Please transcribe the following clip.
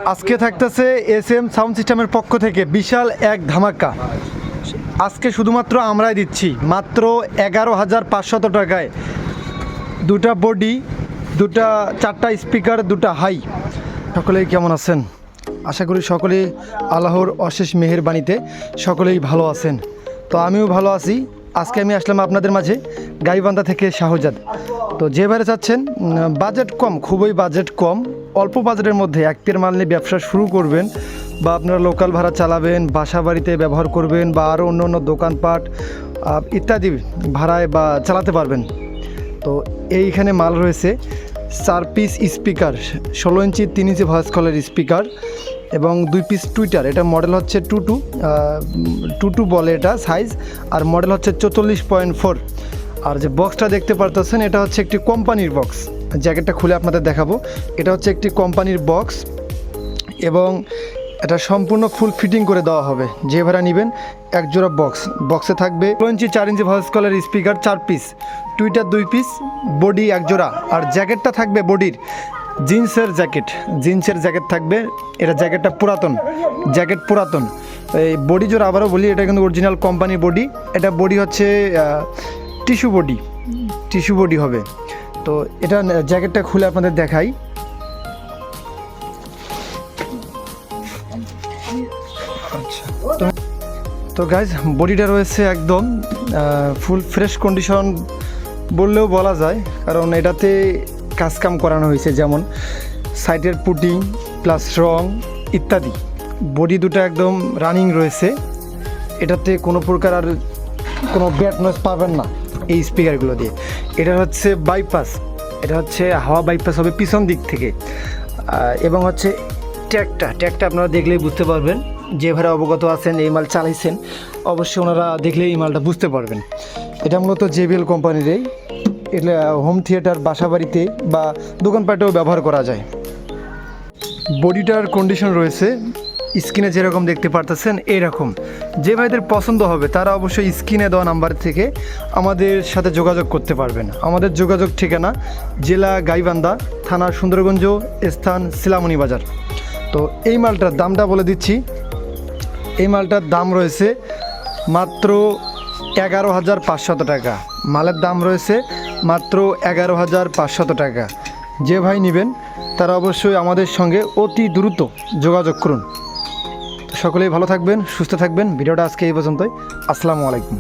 আজকে থাকতেছে SM sound সিস্টেমের পক্ষ থেকে বিশাল এক ধামাকা। আজকে শুধুমাত্র আমরাই দিচ্ছি মাত্র 11,500 টাকায় দুটা বডি, চারটা স্পিকার, দুটা হাই। সকলেই কেমন আছেন? আশা করি সকলেই আল্লাহর অশেষ মেহেরবানিতে সকলেই ভালো আছেন। তো আমিও ভালো আছি। আজকে আমি আসলাম আপনাদের মাঝে গাইবান্ধা থেকে শাহজাদ। তো যে বাইরে চাচ্ছেন বাজেট কম, খুবই বাজেট কম, অল্প বাজেটের মধ্যে এক পেয়ার মাল নিয়ে ব্যবসা শুরু করবেন, বা আপনারা লোকাল ভাড়া চালাবেন, বাসা বাড়িতে ব্যবহার করবেন, বা আরও অন্য অন্য দোকানপাট ইত্যাদি ভাড়ায় বা চালাতে পারবেন। তো এইখানে মাল রয়েছে 4 পিস স্পিকার, 16 ইঞ্চি 3 ইঞ্চি ভয়েস কলের স্পিকার এবং 2 পিস টুইটার। এটা মডেল হচ্ছে 22 বলে এটা সাইজ, আর মডেল হচ্ছে 44.4। আর যে বক্সটা দেখতে পারতেছেন এটা হচ্ছে একটি কোম্পানির বক্স। জ্যাকেটটা খুলে আপনাদের দেখাবো। এটা হচ্ছে একটি কোম্পানির বক্স এবং এটা সম্পূর্ণ ফুল ফিটিং করে দেওয়া হবে। যে ভাড়া নেবেন এক জোড়া বক্সে থাকবে 16 ইঞ্চি 4 ইঞ্চি ভয়েস কলের speaker 4 piece, Twitter 2 piece, body এক জোড়া। আর জ্যাকেটটা থাকবে বডির জিন্সের জ্যাকেট থাকবে। এটা জ্যাকেটটা পুরাতন। এই বডি জোড়া আবারও বলি, এটা কিন্তু অরিজিনাল কোম্পানির বডি। এটা বডি হচ্ছে টিস্যু বডি হবে। তো এটা জ্যাকেটটা খুলে আপনাদের দেখাই। আচ্ছা, তো গাইজ বডিটা রয়েছে একদম ফুল ফ্রেশ কন্ডিশন বললেও বলা যায়, কারণ এটাতে কাজকাম করানো হয়েছে, যেমন সাইডের পুটিং প্লাস রং ইত্যাদি। বডি দুটো একদম রানিং রয়েছে। এটাতে কোনো প্রকার আর কোনো ব্যাড নয়েজ পাবেন না এই স্পিকারগুলো দিয়ে। এটা হচ্ছে বাইপাস, এটা হচ্ছে হাওয়া বাইপাস হবে পিছন দিক থেকে। এবং হচ্ছে ট্যাগটা আপনারা দেখলেই বুঝতে পারবেন। যে ভাড়া অবগত আছেন, এই মাল চালাইছেন, অবশ্যই ওনারা দেখলেই এই মালটা বুঝতে পারবেন। এটা মূলত জেবিএল কোম্পানির। এটা হোম থিয়েটার, বাসা বাড়িতে বা দোকানপাটেও ব্যবহার করা যায়। বডিটার কন্ডিশন রয়েছে স্ক্রিনে যেরকম দেখতে পারতেছেন এরকম। যে ভাইদের পছন্দ হবে তারা অবশ্যই স্ক্রিনে দেওয়া নাম্বার থেকে আমাদের সাথে যোগাযোগ করতে পারবেন। আমাদের যোগাযোগ ঠিকানা জেলা গাইবান্ধা, থানা সুন্দরগঞ্জ, স্থান শিলামণি বাজার। তো এই মালটার দামটা বলে দিচ্ছি। এই মালটার দাম রয়েছে মাত্র 11,500 টাকা। মালের দাম রয়েছে মাত্র 11,500 টাকা। যে ভাই নেবেন তারা অবশ্যই আমাদের সঙ্গে অতি দ্রুত যোগাযোগ করুন। সকলেই ভালো থাকবেন, সুস্থ থাকবেন। ভিডিওটা আজকে এই পর্যন্তই। আসসালামু আলাইকুম।